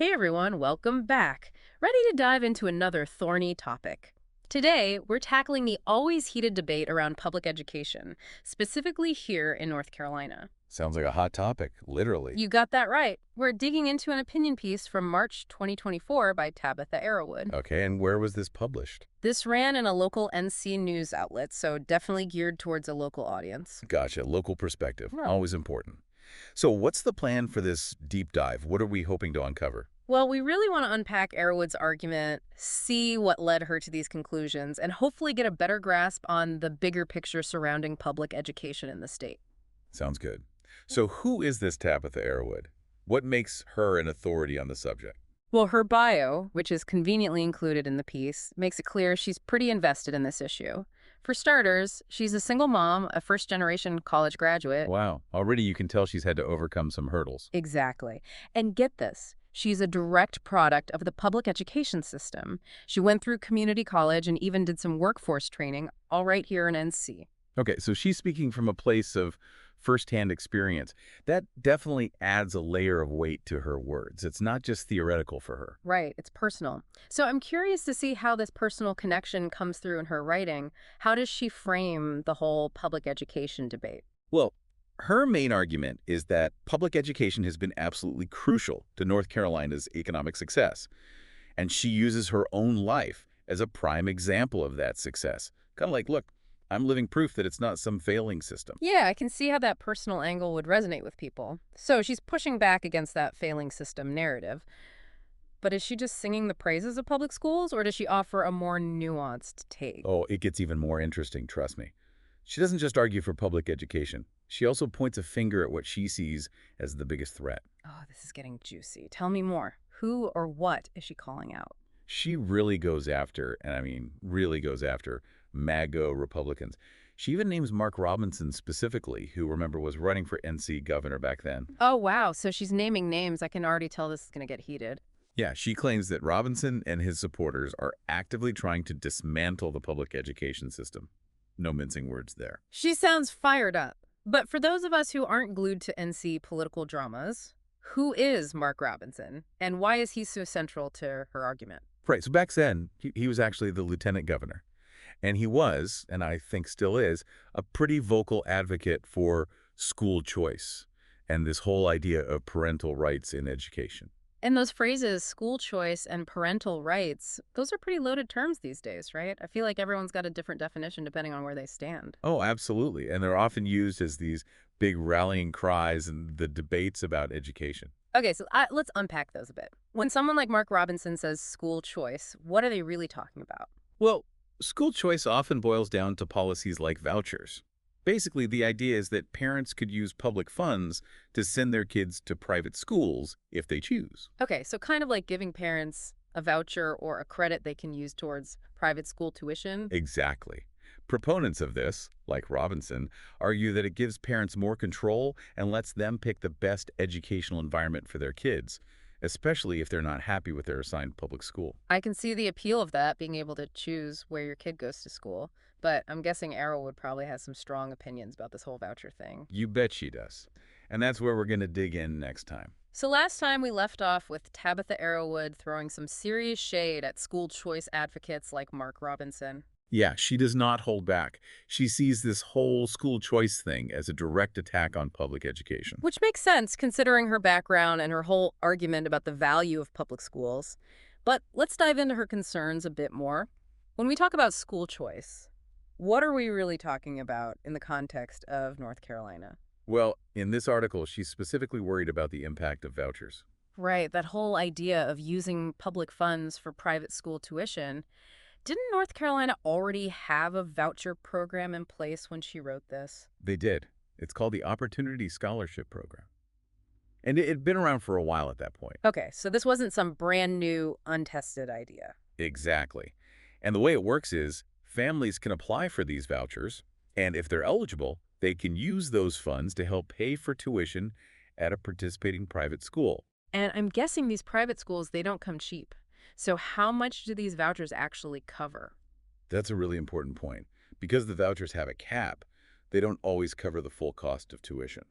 Hey everyone, welcome back. Ready to dive into another thorny topic. Today, we're tackling the always heated debate around public education, specifically here in North Carolina. Sounds like a hot topic, literally. You got that right. We're digging into an opinion piece from March 2024 by Tabitha Arrowwood. Okay, and where was this published? This ran in a local NC news outlet, so definitely geared towards a local audience. Gotcha, local perspective, Well, always important. So what's the plan for this deep dive? What are we hoping to uncover? well, we really want to unpack Arrowwood's argument, see what led her to these conclusions, and hopefully get a better grasp on the bigger picture surrounding public education in the state. Sounds good. So who is this Tabitha Arrowwood? What makes her an authority on the subject? Well, her bio, which is conveniently included in the piece, makes it clear she's pretty invested in this issue. For starters, she's a single mom, a first-generation college graduate. Wow, already you can tell she's had to overcome some hurdles. Exactly. And get this, she's a direct product of the public education system. She went through community college and even did some workforce training, all right here in NC. Okay, so she's speaking from a place of firsthand experience. That definitely adds a layer of weight to her words. It's not just theoretical for her. Right, it's personal. So I'm curious to see how this personal connection comes through in her writing. How does she frame the whole public education debate? Well, her main argument is that public education has been absolutely crucial to North Carolina's economic success, and she uses her own life as a prime example of that success. Kind of like, look, I'm living proof that it's not some failing system. Yeah, I can see how that personal angle would resonate with people. So she's pushing back against that failing system narrative. But is she just singing the praises of public schools, or does she offer a more nuanced take? Oh, it gets even more interesting, trust me. She doesn't just argue for public education. She also points a finger at what she sees as the biggest threat. Oh, this is getting juicy. Tell me more. Who or what is she calling out? She really goes after, and I mean really goes after, MAGA Republicans. She even names Mark Robinson specifically, who, remember, was running for NC governor back then. Oh, wow. So she's naming names. I can already tell this is going to get heated. Yeah, she claims that Robinson and his supporters are actively trying to dismantle the public education system. No mincing words there. She sounds fired up. But for those of us who aren't glued to NC political dramas, who is Mark Robinson, and why is he so central to her argument? Right, so back then, he was actually the lieutenant governor. And he was, and I think still is, a pretty vocal advocate for school choice and this whole idea of parental rights in education. And those phrases, school choice and parental rights, those are pretty loaded terms these days, right? I feel like everyone's got a different definition depending on where they stand. Oh, absolutely. And they're often used as these big rallying cries in the debates about education. Okay, so let's unpack those a bit. When someone like Mark Robinson says school choice, what are they really talking about? Well, school choice often boils down to policies like vouchers. Basically, the idea is that parents could use public funds to send their kids to private schools if they choose. Okay, so kind of like giving parents a voucher or a credit they can use towards private school tuition. Exactly. Proponents of this, like Robinson, argue that it gives parents more control and lets them pick the best educational environment for their kids, especially if they're not happy with their assigned public school. I can see the appeal of that, being able to choose where your kid goes to school. But I'm guessing Arrowwood probably has some strong opinions about this whole voucher thing. You bet she does. And that's where we're going to dig in next time. So last time we left off with Tabitha Arrowwood throwing some serious shade at school choice advocates like Mark Robinson. Yeah, she does not hold back. She sees this whole school choice thing as a direct attack on public education. Which makes sense considering her background and her whole argument about the value of public schools. But let's dive into her concerns a bit more. When we talk about school choice, what are we really talking about in the context of North Carolina? Well, in this article, she's specifically worried about the impact of vouchers. Right, that whole idea of using public funds for private school tuition. Didn't North Carolina already have a voucher program in place when she wrote this? They did. It's called the Opportunity Scholarship Program. And it had been around for a while at that point. Okay, so this wasn't some brand new, untested idea. Exactly. And the way it works is families can apply for these vouchers, and if they're eligible, they can use those funds to help pay for tuition at a participating private school. And I'm guessing these private schools, they don't come cheap. So how much do these vouchers actually cover? That's a really important point. Because the vouchers have a cap, they don't always cover the full cost of tuition.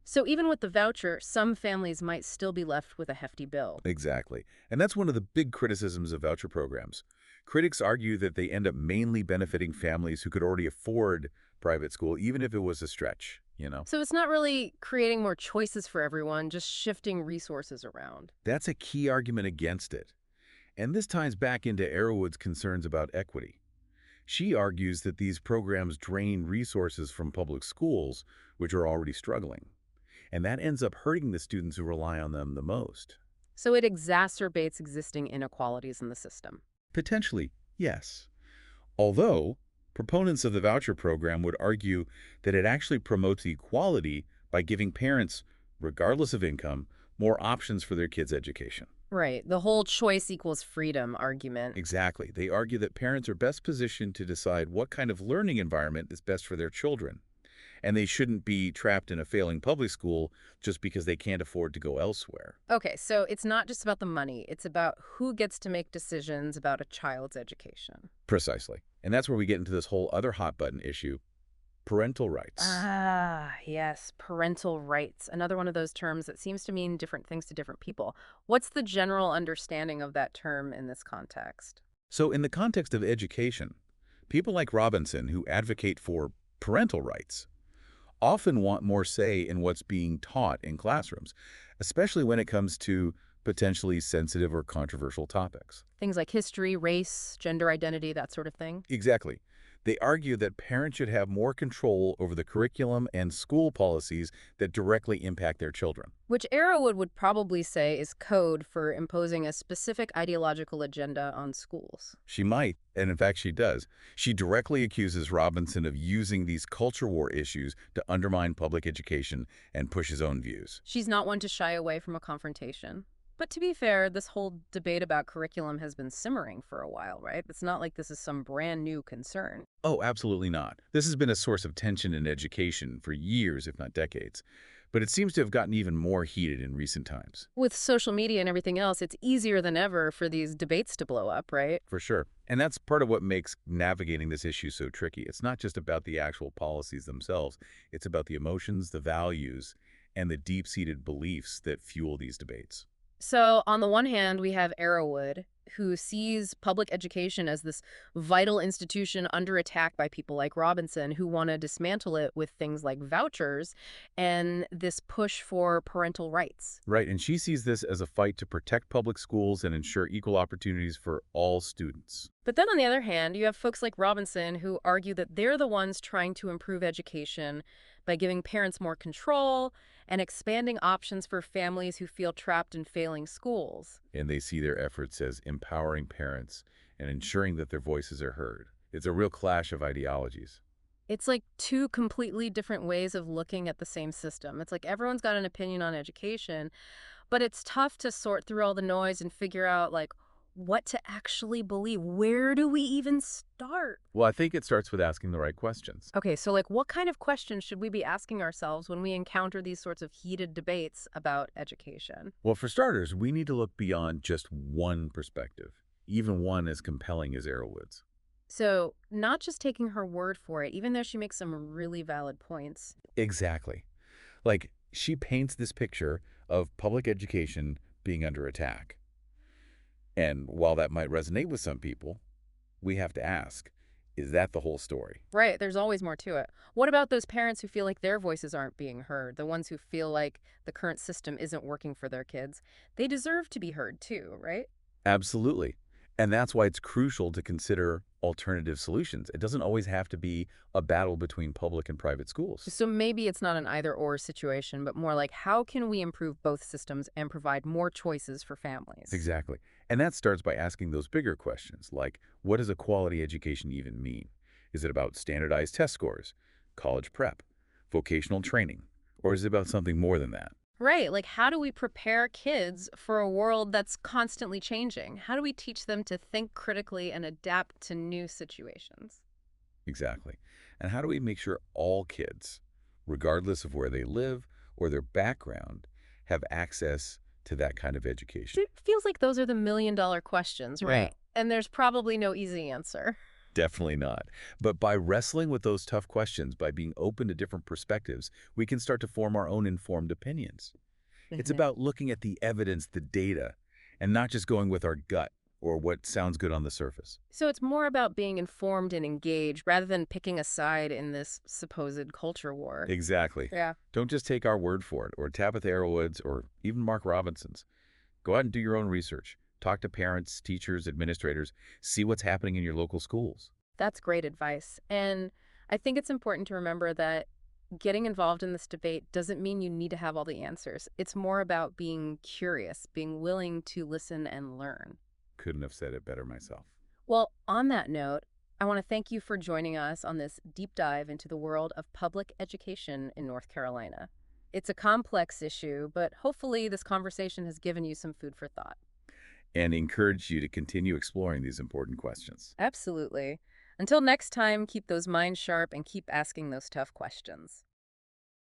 So even with the voucher, some families might still be left with a hefty bill. Exactly. And that's one of the big criticisms of voucher programs. Critics argue that they end up mainly benefiting families who could already afford private school, even if it was a stretch. So it's not really creating more choices for everyone, just shifting resources around. That's a key argument against it. And this ties back into Arrowwood's concerns about equity. She argues that these programs drain resources from public schools, which are already struggling. And that ends up hurting the students who rely on them the most. So it exacerbates existing inequalities in the system. Potentially, yes. Although, proponents of the voucher program would argue that it actually promotes equality by giving parents, regardless of income, more options for their kids' education. Right. The whole choice equals freedom argument. Exactly. They argue that parents are best positioned to decide what kind of learning environment is best for their children, and they shouldn't be trapped in a failing public school just because they can't afford to go elsewhere. Okay, so it's not just about the money. It's about who gets to make decisions about a child's education. Precisely. And that's where we get into this whole other hot button issue, parental rights. Ah, yes, parental rights. Another one of those terms that seems to mean different things to different people. What's the general understanding of that term in this context? So in the context of education, people like Robinson who advocate for parental rights often want more say in what's being taught in classrooms, especially when it comes to potentially sensitive or controversial topics. Things like history, race, gender identity, that sort of thing. Exactly. They argue that parents should have more control over the curriculum and school policies that directly impact their children. Which Arrowwood would probably say is code for imposing a specific ideological agenda on schools. She might, and in fact she does. She directly accuses Robinson of using these culture war issues to undermine public education and push his own views. She's not one to shy away from a confrontation. But to be fair, this whole debate about curriculum has been simmering for a while, right? It's not like this is some brand new concern. Oh, absolutely not. This has been a source of tension in education for years, if not decades. But it seems to have gotten even more heated in recent times. With social media and everything else, it's easier than ever for these debates to blow up, right? For sure. And that's part of what makes navigating this issue so tricky. It's not just about the actual policies themselves. It's about the emotions, the values, and the deep-seated beliefs that fuel these debates. So, on the one hand, we have Arrowwood, who sees public education as this vital institution under attack by people like Robinson, who want to dismantle it with things like vouchers and this push for parental rights. Right, and she sees this as a fight to protect public schools and ensure equal opportunities for all students. But then on the other hand, you have folks like Robinson who argue that they're the ones trying to improve education by giving parents more control and expanding options for families who feel trapped in failing schools. And they see their efforts as empowering parents and ensuring that their voices are heard. It's a real clash of ideologies. It's like two completely different ways of looking at the same system. It's like everyone's got an opinion on education, but it's tough to sort through all the noise and figure out like what to actually believe. Where do we even start? Well, I think it starts with asking the right questions. Okay, so like what kind of questions should we be asking ourselves when we encounter these sorts of heated debates about education? Well, for starters, we need to look beyond just one perspective, even one as compelling as Arrowwood's. So, not just taking her word for it, even though she makes some really valid points. Exactly. Like, she paints this picture of public education being under attack. And while that might resonate with some people, we have to ask, is that the whole story? Right, there's always more to it. What about those parents who feel like their voices aren't being heard, the ones who feel like the current system isn't working for their kids? They deserve to be heard too, right? Absolutely. And that's why it's crucial to consider alternative solutions. It doesn't always have to be a battle between public and private schools. So maybe it's not an either-or situation, but more like how can we improve both systems and provide more choices for families? Exactly. And that starts by asking those bigger questions, like what does a quality education even mean? Is it about standardized test scores, college prep, vocational training, or is it about something more than that? Right. Like, how do we prepare kids for a world that's constantly changing? How do we teach them to think critically and adapt to new situations? Exactly. And how do we make sure all kids, regardless of where they live or their background, have access to that kind of education? It feels like those are the million-dollar questions, Yeah. right? And there's probably no easy answer. Definitely not. But by wrestling with those tough questions, by being open to different perspectives, we can start to form our own informed opinions. It's Mhm. about looking at the evidence, the data, and not just going with our gut or what sounds good on the surface. So it's more about being informed and engaged rather than picking a side in this supposed culture war. Exactly. Yeah. Don't just take our word for it, or Tabitha Arrowwood's, or even Mark Robinson's. Go out and do your own research. Talk to parents, teachers, administrators. See what's happening in your local schools. That's great advice. And I think it's important to remember that getting involved in this debate doesn't mean you need to have all the answers. It's more about being curious, being willing to listen and learn. Couldn't have said it better myself. Well, on that note, I want to thank you for joining us on this deep dive into the world of public education in North Carolina. It's a complex issue, but hopefully this conversation has given you some food for thought. And encourage you to continue exploring these important questions. Absolutely. Until next time, keep those minds sharp and keep asking those tough questions.